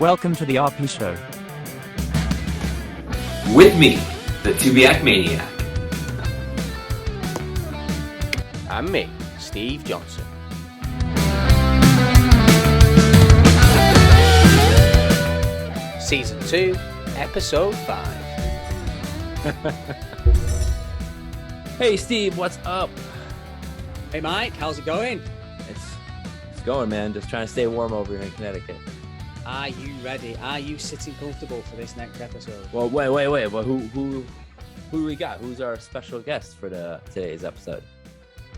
Welcome to the RP Show. With me, the Tubiac Maniac. And me, Steve Johnson. Season 2, Episode 5. Hey Steve, what's up? Hey Mike, how's it going? It's going, man. Just trying to stay warm over here in Connecticut. Are you ready? Are you sitting comfortable for this next episode? Well, wait. Well, who do we got? Who's our special guest for today's episode?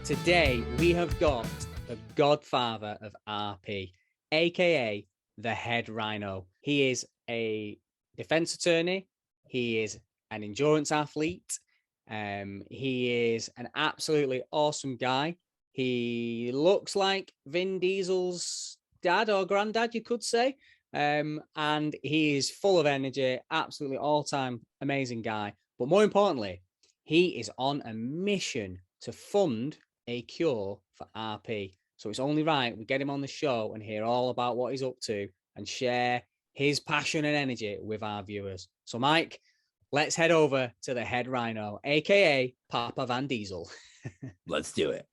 Today we have got the godfather of RP, aka the Head Rhino. He is a defense attorney. He is an endurance athlete. He is an absolutely awesome guy. He looks like Vin Diesel's dad or granddad, you could say. And he is full of energy, absolutely all-time amazing guy. But more importantly, he is on a mission to fund a cure for RP. So it's only right we get him on the show and hear all about what he's up to and share his passion and energy with our viewers. So Mike, let's head over to the Head Rhino, aka Papa Van Diesel. Let's do it.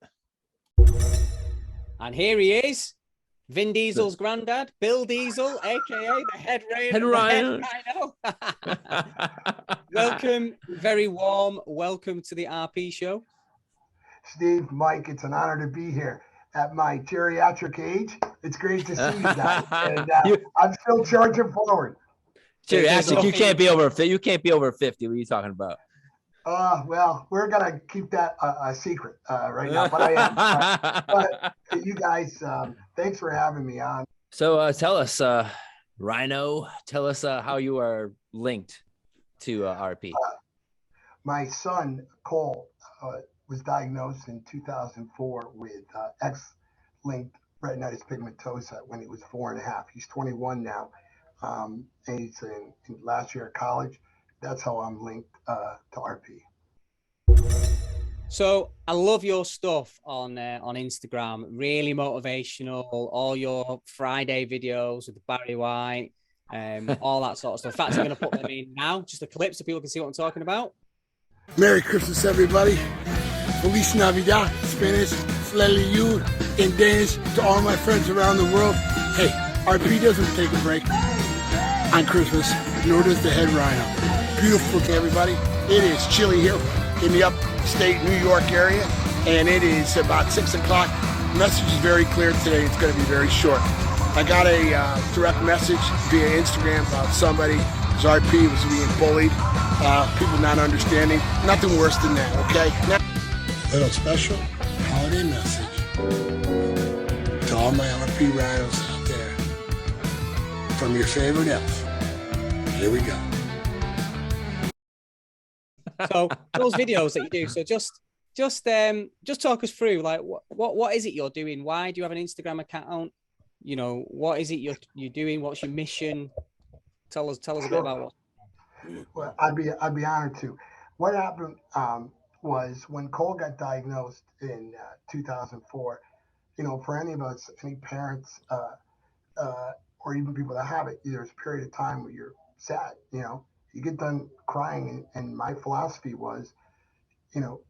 And here he is, Vin Diesel's granddad, Bill Diesel, aka the Head Rhino. Welcome, very warm welcome to the RP show. Steve, Mike, it's an honor to be here at my geriatric age. It's great to see you guys, and I'm still charging forward. Geriatric, you can't be over 50. You can't be over 50. What are you talking about? Well, we're gonna keep that a secret right now, but I am. But you guys, thanks for having me on. So tell us, Rhino, tell us how you are linked to RP. My son Cole was diagnosed in 2004 with X-linked retinitis pigmentosa when he was 4.5. He's 21 now, and he's in last year of college. That's how I'm linked to RP. So I love your stuff on Instagram. Really motivational. All your Friday videos with Barry White, all that sort of stuff. In fact, I'm going to put them in now, just a clip so people can see what I'm talking about. Merry Christmas, everybody. Feliz Navidad, Spanish, Fleli You, in Danish, to all my friends around the world. Hey, RP doesn't take a break on Christmas, nor does the Head Rhino. Beautiful day, everybody. It is chilly here in the upstate New York area, and it is about 6 o'clock. The message is very clear today. It's going to be very short. I got a direct message via Instagram about somebody whose RP was being bullied, people not understanding. Nothing worse than that, okay? Now, little special holiday message to all my RP rhinos out there from your favorite elf. Here we go. So those videos that you do, so just talk us through, like what is it you're doing? Why do you have an Instagram account? You know, what is it you're doing? What's your mission? Tell us a bit about what. Well, I'd be honored to. What happened was when Cole got diagnosed in 2004. You know, for any of us, any parents, or even people that have it, there's a period of time where you're sad. You know, you get done crying, and my philosophy was, you know,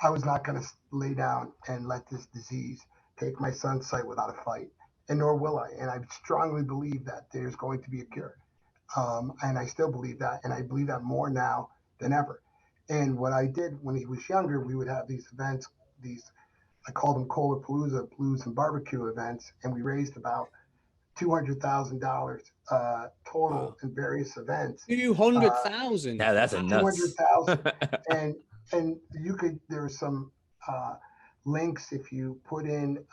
I was not going to lay down and let this disease take my son's sight without a fight, and nor will I. And I strongly believe that there's going to be a cure, and I still believe that, and I believe that more now than ever. And what I did when he was younger, we would have these events, I called them Cola-Palooza, blues and barbecue events, and we raised about $200,000 total in various events. 200,000. Yeah, that's a nuts. 200,000, and you could. There's some links if you put in,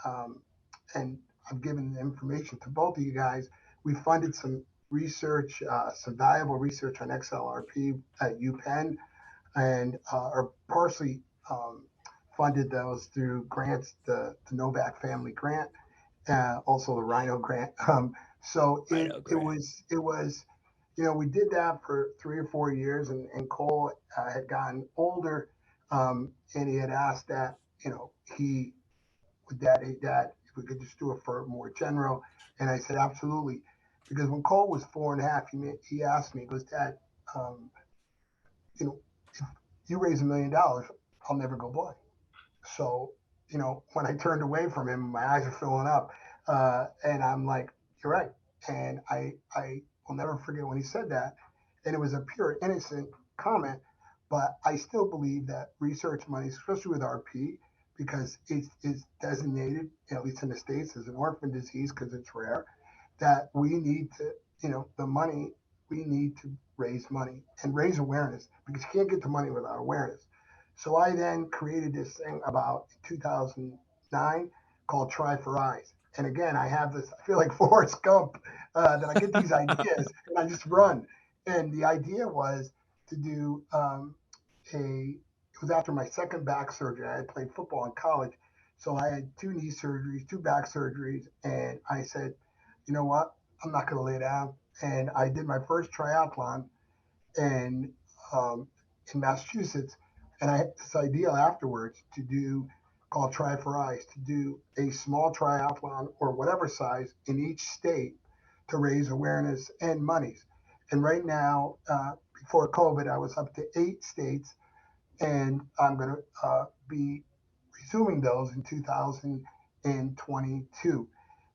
and I've given the information to both of you guys. We funded some research, some valuable research on XLRP at UPenn, and are partially funded those through grants, the Novak family grant, also the Rhino grant. So it was, you know, we did that for 3 or 4 years, and Cole had gotten older, and he had asked that, you know, hey, Dad, if we could just do it for more general. And I said, absolutely. Because when Cole was 4.5, he asked me, he goes, Dad, you know, if you raise $1 million, I'll never go blind. So, when I turned away from him, my eyes are filling up, and I'm like, you're right. And I will never forget when he said that. And it was a pure innocent comment, but I still believe that research money, especially with RP, because it's designated, at least in the States, as an orphan disease because it's rare, that we need to, the money, we need to raise money and raise awareness because you can't get the money without awareness. So I then created this thing about 2009 called Try for Eyes. And again, I have this, I feel like Forrest Gump, that I get these ideas and I just run. And the idea was to do it was after my second back surgery. I had played football in college. So I had 2 knee surgeries, 2 back surgeries. And I said, you know what? I'm not going to lay down. And I did my first triathlon in, in Massachusetts. And I had this idea afterwards to do called Try for Eyes, to do a small triathlon or whatever size in each state to raise awareness and monies. And right now, before COVID, I was up to 8 states, and I'm going to be resuming those in 2022.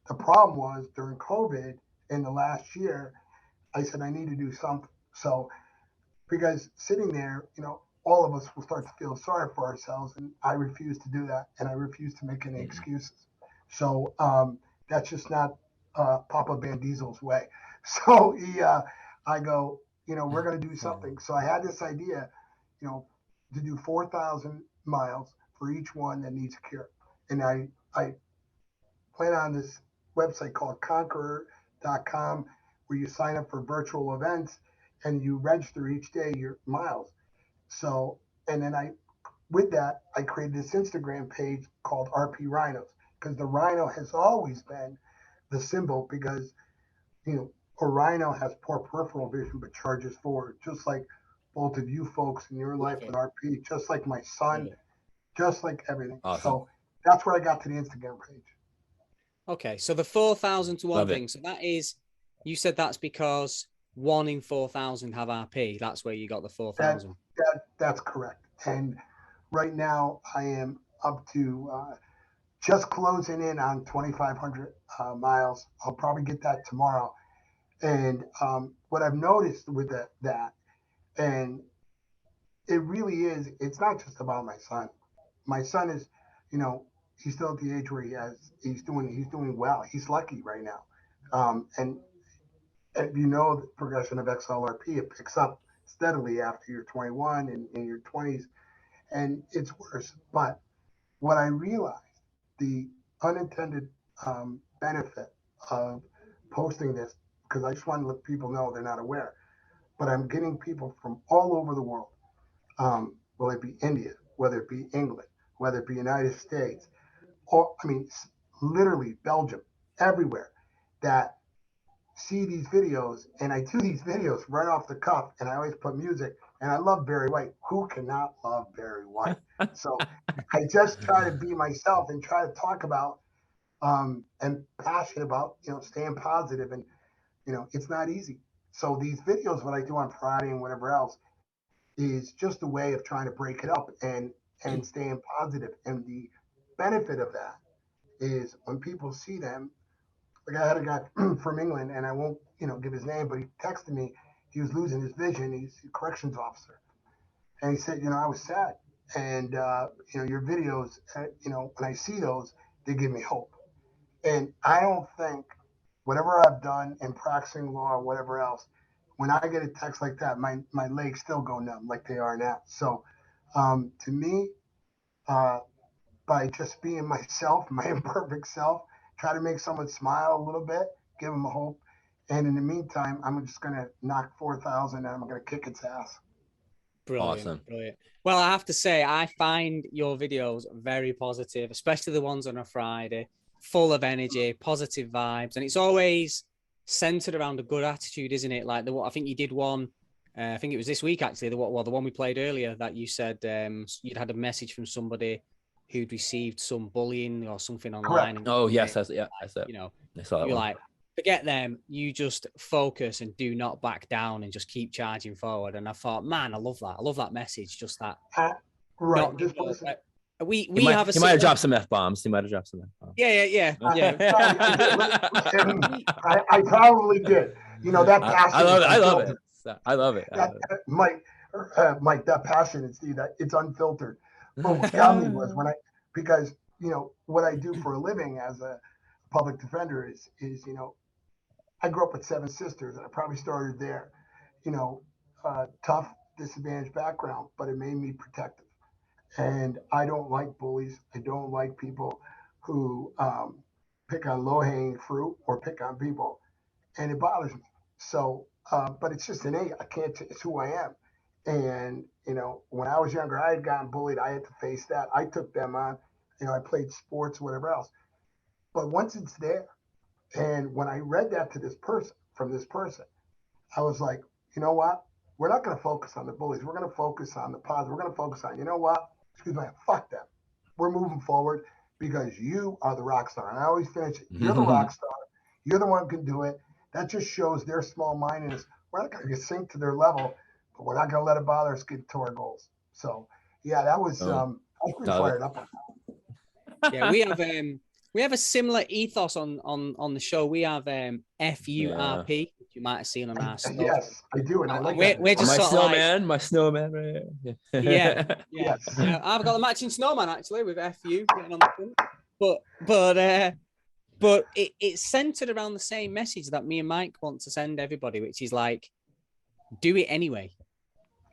The problem was during COVID in the last year, I said I need to do something. So because sitting there, all of us will start to feel sorry for ourselves, and I refuse to do that, and I refuse to make any excuses. So that's just not Papa Van Diesel's way. So I go, we're going to do something. So I had this idea, to do 4,000 miles for each one that needs a cure, and I plan on this website called Conqueror.com where you sign up for virtual events and you register each day your miles. So, and then with that, I created this Instagram page called RP Rhinos because the rhino has always been the symbol because, a rhino has poor peripheral vision but charges forward, just like both of you folks in your life with RP, just like my son, just like everything. Awesome. So that's where I got to the Instagram page. Okay, so the 4,000 to 1 Love thing. it. So that is, you said that's because 1 in 4,000 have RP. That's where you got the 4,000. That's correct. And right now I am up to just closing in on 2,500 miles. I'll probably get that tomorrow. And what I've noticed with that, and it really is, it's not just about my son. My son is, he's still at the age where he's doing well. He's lucky right now. And the progression of XLRP, it picks up steadily after you're 21 and in your 20s, and it's worse. But what I realized, the unintended benefit of posting this, because I just want to let people know they're not aware, but I'm getting people from all over the world, whether it be India, whether it be England, whether it be United States, or literally Belgium, everywhere, that see these videos, and I do these videos right off the cuff, and I always put music, and I love Barry White. Who cannot love Barry White? So I just try to be myself and try to talk about and passionate about, staying positive, and it's not easy. So these videos, what I do on Friday and whatever else, is just a way of trying to break it up and staying positive. And the benefit of that is when people see them, like I had a guy from England, and I won't, give his name, but he texted me. He was losing his vision. He's a corrections officer, and he said, I was sad, and your videos, when I see those, they give me hope. And I don't think whatever I've done in practicing law or whatever else, when I get a text like that, my legs still go numb like they are now. So to me, by just being myself, my imperfect self, try to make someone smile a little bit, give them a hope. And in the meantime, I'm just going to knock 4,000 and I'm going to kick its ass. Brilliant. Awesome. Brilliant. Well, I have to say, I find your videos very positive, especially the ones on a Friday, full of energy, positive vibes. And it's always centered around a good attitude, isn't it? Like I think you did one, I think it was this week, actually, the one we played earlier, that you said you'd had a message from somebody who'd received some bullying or something online. Correct. Oh, yes. That's it. I saw that you're one. Like, forget them. You just focus and do not back down and just keep charging forward. And I thought, man, I love that. I love that message. Just that. Right. Not This give up. person. We He have a might have dropped some F-bombs. He might have dropped some F-bombs. Yeah. I probably did. You know, that passion. I love it. I love it. Mike, that passion, it's unfiltered. But what got me was because, you know, what I do for a living as a public defender is, you know, I grew up with 7 sisters, and I probably started there. You know, tough, disadvantaged background, but it made me protective. And I don't like bullies. I don't like people who pick on low-hanging fruit or pick on people, and it bothers me. So, but it's just innate. I can't. It's who I am. And you know, when I was younger, I had gotten bullied. I had to face that. I took them on. You know, I played sports, whatever else. But once it's there, and when I read that to this person, from this person, I was like, you know what? We're not going to focus on the bullies. We're going to focus on the positive. We're going to focus on, you know what? Excuse me, fuck them. We're moving forward because you are the rock star. And I always finish it. You're the rock star. You're the one who can do it. That just shows their small mindedness. We're not going to sink to their level, but we're not going to let it bother us get to our goals. So, yeah, that was, I was pretty fired up. Yeah, we have a similar ethos on the show. We have FURP, which you might have seen on our stuff. Yes, I do, and I like we're just my sort snowman, like, my snowman right here. Yeah. Yes. I've got the matching snowman actually with FU getting on the front. But it's centered around the same message that me and Mike want to send everybody, which is like, do it anyway.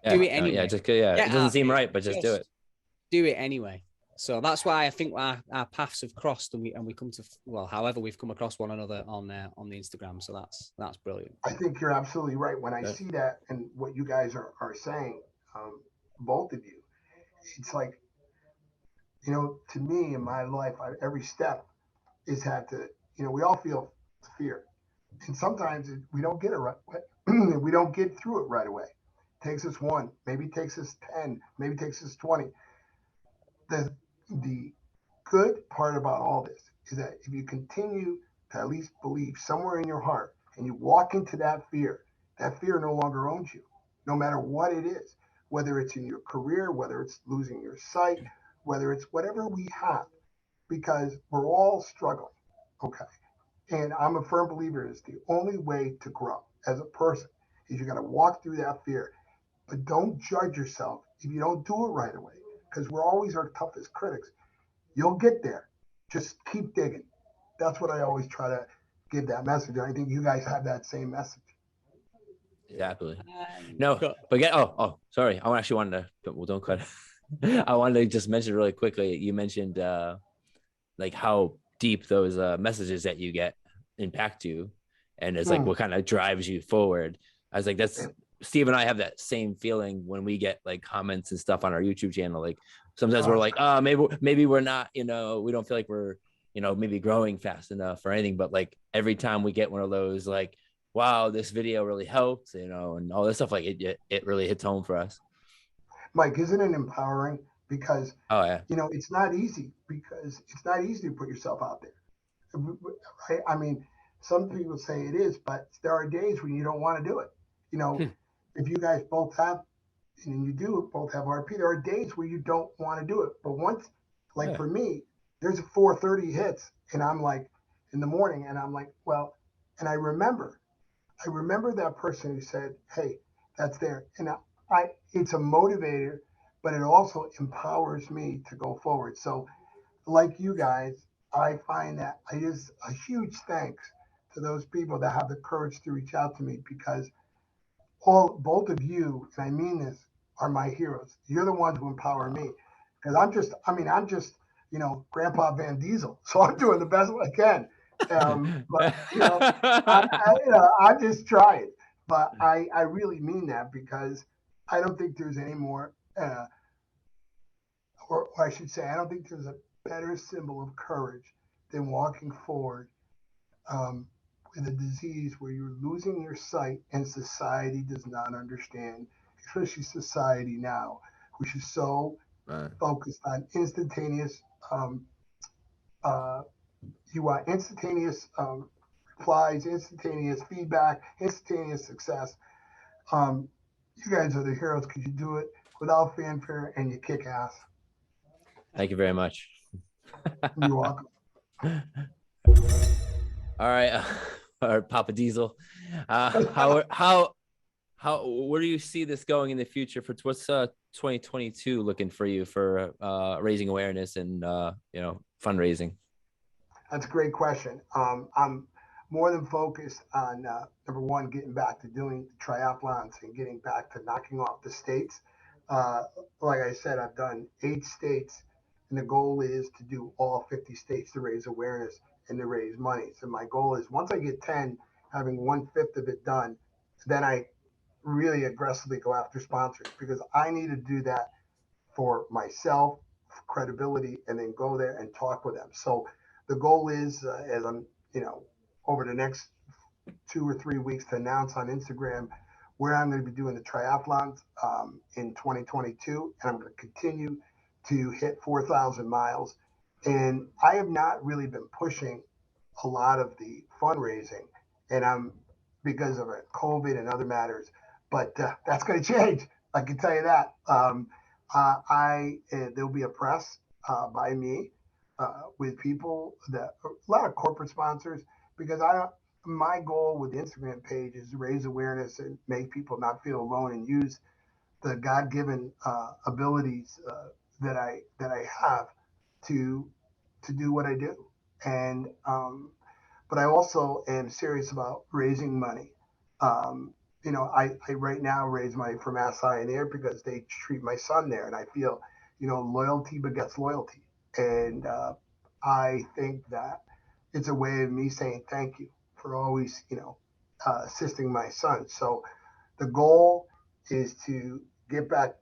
Do it anyway. It doesn't seem right, but just do it. Do it anyway. So that's why I think our paths have crossed, and we come to, well, however we've come across one another on the Instagram. So that's brilliant. I think you're absolutely right. When I see that and what you guys are saying, both of you, it's like, you know, to me in my life, every step is had to, you know, we all feel fear, and sometimes we don't get it right. We don't get through it right away. It takes us 1, maybe it takes us 10, maybe it takes us 20. The good part about all this is that if you continue to at least believe somewhere in your heart and you walk into that fear no longer owns you, no matter what it is, whether it's in your career, whether it's losing your sight, whether it's whatever we have, because we're all struggling. Okay. And I'm a firm believer is the only way to grow as a person is you got to walk through that fear, but don't judge yourself if you don't do it right away, because we're always our toughest critics. You'll get there. Just keep digging. That's what I always try to give that message. And I think you guys have that same message. Exactly. No, but sorry. I actually wanted to, well, don't cut. I wanted to just mention really quickly. You mentioned like how deep those messages that you get impact you. And it's like what kind of drives you forward. I was like, that's Steve and I have that same feeling when we get like comments and stuff on our YouTube channel. Like sometimes we're like, maybe we're not, you know, we don't feel like we're, you know, maybe growing fast enough or anything. But like every time we get one of those, like, wow, this video really helped, you know, and all this stuff, like it really hits home for us. Mike, isn't it empowering? Because, you know, it's not easy to put yourself out there. Right? I mean, some people say it is, but there are days when you don't want to do it. You know, if you guys both have, and you do both have RP, there are days where you don't want to do it. But once, like for me, there's a 4:30 hits, and I'm like, in the morning, and I'm like, well, and I remember that person who said, hey, that's there. And it's a motivator, but it also empowers me to go forward. So like you guys, I find that I just a huge thanks to those people that have the courage to reach out to me, because both of you, and I mean this, are my heroes. You're the ones who empower me, because I'm just, you know, Grandpa Van Diesel. So I'm doing the best I can. But, you know, I'm just trying. But I really mean that, because I don't think there's any more, or I should say, I don't think there's a better symbol of courage than walking forward with a disease where you're losing your sight and society does not understand, especially society now, which is so focused on instantaneous, you want instantaneous replies, instantaneous feedback, instantaneous success. You guys are the heroes because you do it without fanfare and you kick ass. Thank you very much. You're welcome. All right, Papa Diesel. Where do you see this going in the future? For what's 2022 looking for you for raising awareness and fundraising? That's a great question. I'm more than focused on number one, getting back to doing triathlons and getting back to knocking off the states. Uh, like I said, I've done 8 states, and the goal is to do all 50 states to raise awareness and to raise money. So my goal is once I get 10, having 1/5 of it done, then I really aggressively go after sponsors because I need to do that for myself, for credibility, and then go there and talk with them. So the goal is, as I'm, over the next 2 or 3 weeks to announce on Instagram where I'm going to be doing the triathlons in 2022, and I'm going to continue to hit 4,000 miles. And I have not really been pushing a lot of the fundraising, and I'm because of COVID and other matters. But that's going to change. I can tell you that. There'll be a press by me with people that a lot of corporate sponsors because my goal with the Instagram page is to raise awareness and make people not feel alone and use the God-given abilities that I have to do what I do. And but I also am serious about raising money. Um, I right now raise money for Mass Eye and Ear because they treat my son there, and I feel, loyalty begets loyalty, and I think that it's a way of me saying thank you for always, assisting my son. So the goal is to get back,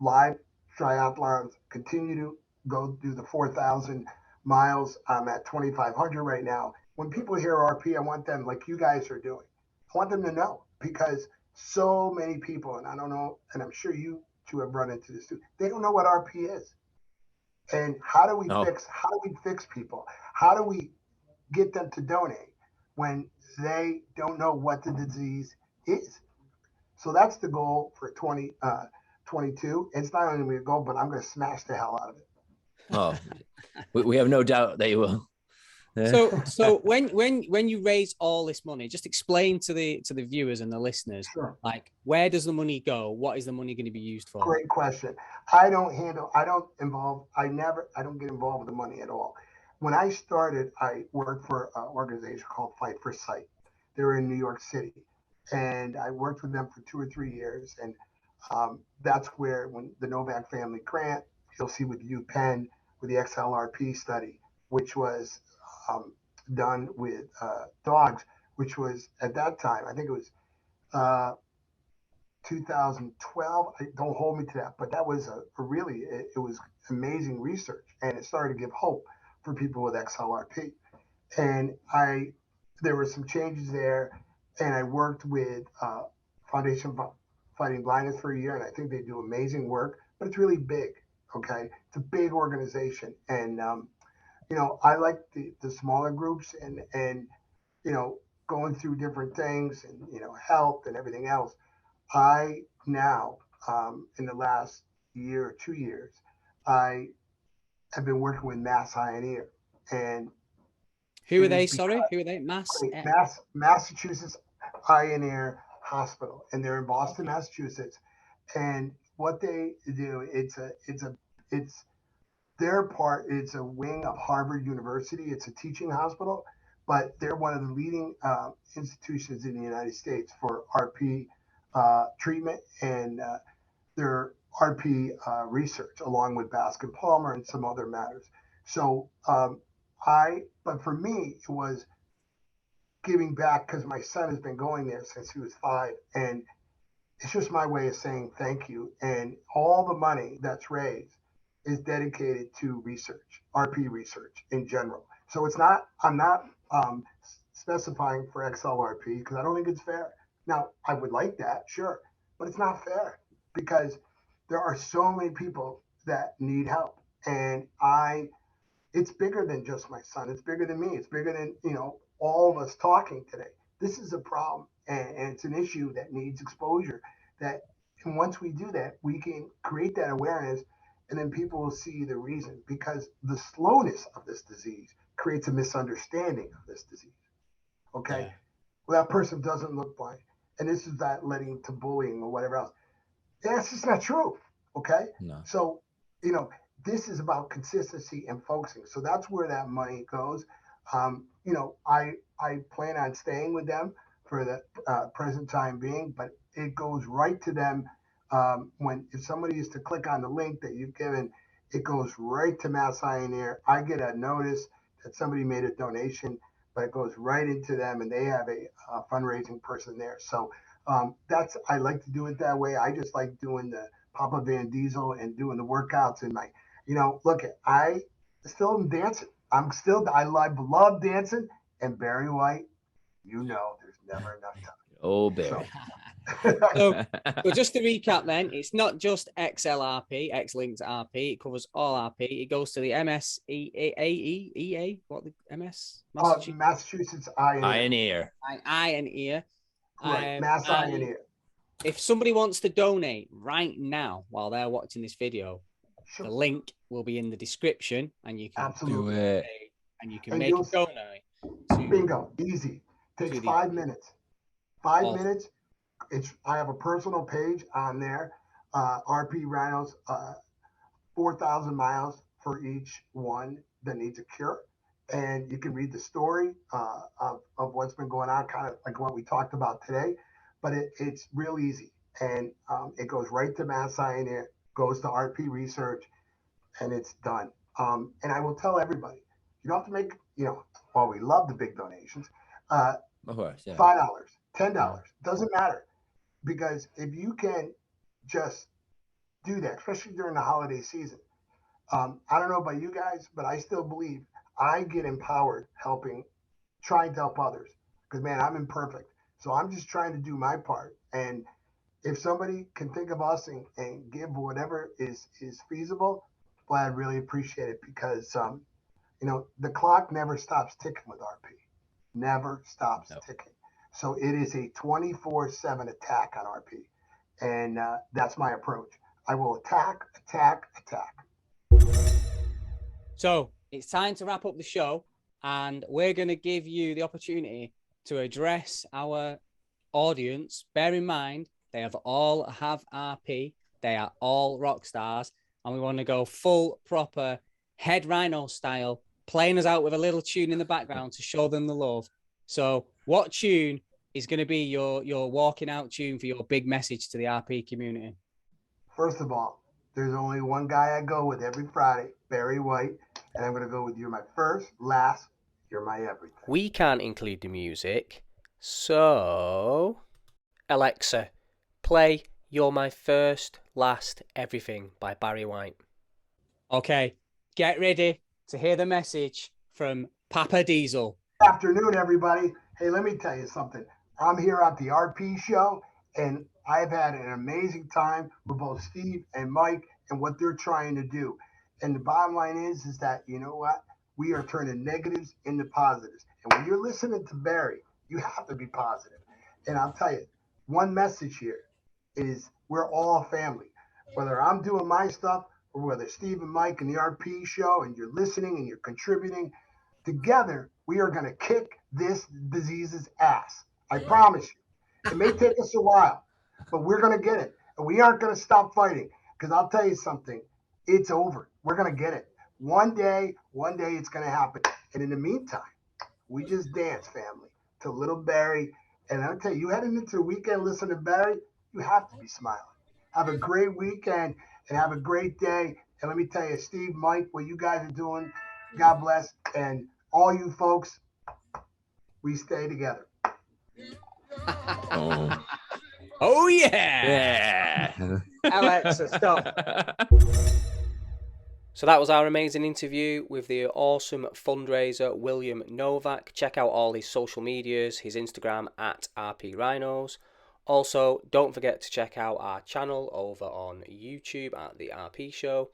live triathlons, continue to go do the 4,000 miles. I'm at 2,500 right now. When people hear RP, I want them, like you guys are doing, I want them to know because so many people, and I don't know, and I'm sure you two have run into this too, they don't know what RP is. And Oh, how do we fix people? How do we get them to donate when they don't know what the disease is? So that's the goal for 2022. It's not only a goal, but I'm going to smash the hell out of it. oh, we have no doubt that you will. So when you raise all this money, just explain to the viewers and the listeners, Sure. like where does the money go? What is the money going to be used for? Great question. I don't get involved with the money at all. When I started, I worked for an organization called Fight for Sight. They were in New York City, and I worked with them for 2 or 3 years. And that's where, when the Novak family grant, you'll see with UPenn with the XLRP study, which was um, done with dogs, which was at that time, I think it was uh, 2012. Don't hold me to that, but that was it was amazing research, and it started to give hope for people with XLRP. And there were some changes there, and I worked with Foundation Fighting Blindness for a year, and I think they do amazing work. But it's really big. Okay, it's a big organization, and I like the smaller groups and going through different things and health and everything else. I now, in the last year or 2 years, I have been working with Mass Eye and Ear, and Who it are they? is Sorry, because who are they? Massachusetts Eye and Ear Hospital, and they're in Boston, Massachusetts. And what they do, it's their part. It's a wing of Harvard University. It's a teaching hospital, but they're one of the leading institutions in the United States for RP treatment and their RP research, along with Baskin Palmer and some other matters. So but for me, it was giving back because my son has been going there since he was 5, and it's just my way of saying thank you. And all the money that's raised is dedicated to research, RP research in general. So I'm not specifying for XLRP because I don't think it's fair. Now, I would like that, sure, but it's not fair because there are so many people that need help. And it's bigger than just my son. It's bigger than me. It's bigger than, all of us talking today. This is a problem, and it's an issue that needs exposure. That and once we do that, we can create that awareness, and then people will see the reason. Because the slowness of this disease creates a misunderstanding of this disease. Okay, Yeah. well, that person doesn't look blind, and this is that leading to bullying or whatever else. That's just not true. Okay, No. so this is about consistency and focusing. So that's where that money goes. I plan on staying with them for the present time being, but it goes right to them. If somebody is to click on the link that you've given, it goes right to Mass Eye and Ear. I get a notice that somebody made a donation, but it goes right into them, and they have a fundraising person there. So I like to do it that way. I just like doing the Papa Van Diesel and doing the workouts and look, I still am dancing. I love dancing, and Barry White, there's never enough time. Oh, Barry. So just to recap then, it's not just XLRP, X-linked RP. It covers all RP. It goes to the MSEA, what the MS? Massachusetts Eye and Ear. Eye and Ear. Right, Mass Eye and Ear. If somebody wants to donate right now while they're watching this video, Sure. the link will be in the description, and you can do it. And you can make a donate. Bingo, easy. Takes 5 minutes. 5 minutes. I have a personal page on there. RP Rhinos, 4,000 miles for each one that needs a cure. And you can read the story of what's been going on, kind of like what we talked about today. But it's real easy. And it goes right to Mass Eye and Ear, goes to RP research, and it's done. And I will tell everybody, you don't have to make, while we love the big donations, of course, yeah. $5, $10, doesn't matter. Because if you can just do that, especially during the holiday season, I don't know about you guys, but I still believe I get empowered trying to help others. Because, man, I'm imperfect. So I'm just trying to do my part. And if somebody can think of us and give whatever is feasible, well, I'd really appreciate it. Because, the clock never stops ticking with RP. Never stops ticking. So it is a 24/7 attack on RP. And that's my approach. I will attack. So it's time to wrap up the show. And we're going to give you the opportunity to address our audience. Bear in mind, they all have RP. They are all rock stars. And we want to go full, proper Head Rhino style, playing us out with a little tune in the background to show them the love. So what tune is going to be your walking out tune for your big message to the RP community? First of all, there's only one guy I go with every Friday, Barry White, and I'm going to go with You're My First, Last, You're My Everything. We can't include the music, so Alexa, play You're My First, Last, Everything by Barry White. Okay, get ready to hear the message from Papa Diesel. Good afternoon, everybody. Hey, let me tell you something. I'm here at the RP show, and I've had an amazing time with both Steve and Mike and what they're trying to do. And the bottom line is that, you know what? We are turning negatives into positives. And when you're listening to Barry, you have to be positive. And I'll tell you, one message here is we're all family. Whether I'm doing my stuff or whether Steve and Mike and the RP show and you're listening and you're contributing, together we are going to kick this disease's ass. I promise you. It may take us a while, but we're going to get it. And we aren't going to stop fighting, because I'll tell you something. It's over. We're going to get it. One day it's going to happen. And in the meantime, we just dance, family, to little Barry. And I'll tell you, heading into the weekend, listen to Barry, you have to be smiling. Have a great weekend and have a great day. And let me tell you, Steve, Mike, what you guys are doing, God bless. And all you folks, we stay together. Oh yeah. Alexa, stop. So that was our amazing interview with the awesome fundraiser William Novak. Check out all his social medias, his Instagram at RP Rhinos. Also, don't forget to check out our channel over on YouTube at The RP Show.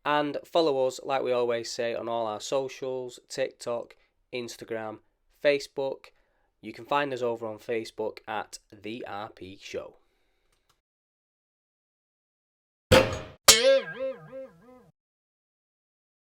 And follow us, like we always say, on all our socials, TikTok, Instagram, Facebook. You can find us over on Facebook at The RP Show.